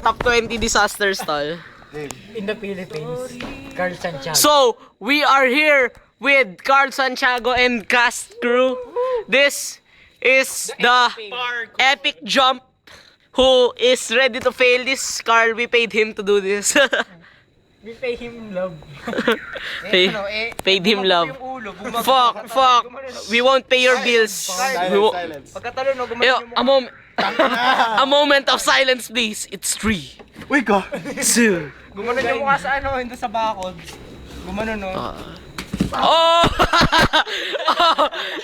Top 20 disasters, tol. In the Philippines, Carl Santiago. So, we are here with Carl Santiago and cast crew. This is the epic jump. Who is ready to fail this? Carl, we paid him to do this. We pay him love. Paid him love. Fuck. We won't pay your bills. Silence. Pagkatalo, no, Yo, a moment of silence, please. It's 3, Uy ka! 2. Gumanon yung mukha sa ano, hindi sa bakod. Gumanon, no? Oh!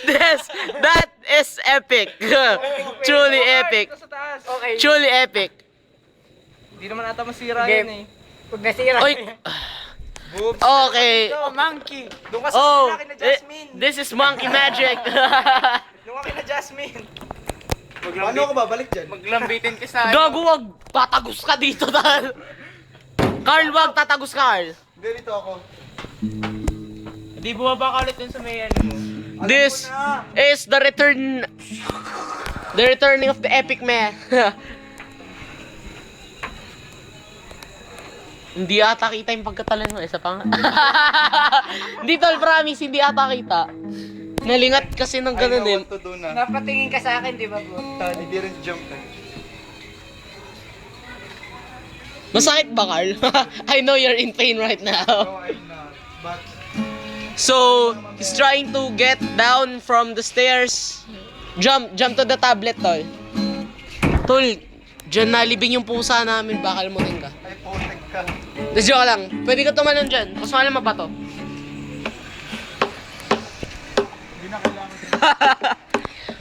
That is epic. Truly epic. Okay. Truly epic. Hindi naman ata masira yan eh. Pag nasira Oy. Okay. ito, monkey. Doon ka sa Oh, akin na Jasmine. this is monkey magic. Doon ka na Jasmine. Paano ako babalik dyan? Maglambitin ka sa Gago, wag. Tatagos ka dito, dahil. Carl, wag. Tatagos ka, Carl. Hindi, dito ako. Hindi bumaba ka ulit dun sa may ano mo. This is the return. The returning of the epic man. Hindi ata kita yung pagkatalan mo. Isa pa nga. Hindi, tol, promise. Hindi ata kita. Nalingat kasi ng I ganun know eh. what to do na. Napatingin ka sa akin, di ba, bro? I didn't jump eh. Masakit ba, Carl? I know you're in pain right now. No, I'm not. But, So, he's trying to get down from the stairs. Jump to the tablet, tol. Tol, dyan nalibing yung pusa namin. Baka limutin ka. ay putek ka. Joke lang. Pwede ka tumalon dyan. Mas mahal mo pa to. Hindi na kailangan.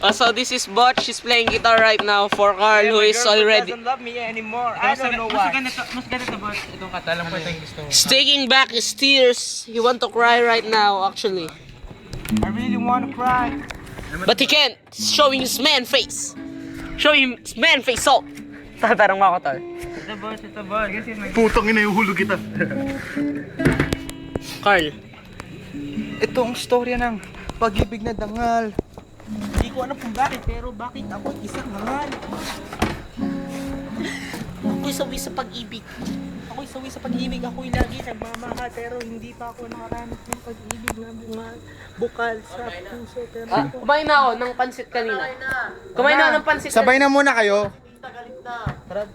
So this is Butch. She's playing guitar right now for Carl, who is already doesn't love me anymore. I don't know why. Mas ganito ba? Itong kata lang po ito yung gusto mo. taking back his tears. He want to cry right now, actually. I really want to cry. But he can't. He's showing his man face. Show him his man face, so. Parang ako, tol. Ito boss. Kasi may... Putang ina yung hulog kita. Carl. Itong storya ng pag-ibig na dangal. Hindi ko alam kung bakit, pero bakit ako isang hangal? Ako'y sawi sa pag-ibig. Ako'y sawi sa pag-ibig, ako'y lagi nagmamahal, pero hindi pa ako nakaranas ng pag-ibig na bukal sa puso. Pero Kumain na ako ng pansit kanina. Kumain na ako ng pansit. Sabay na muna kayo. Tara,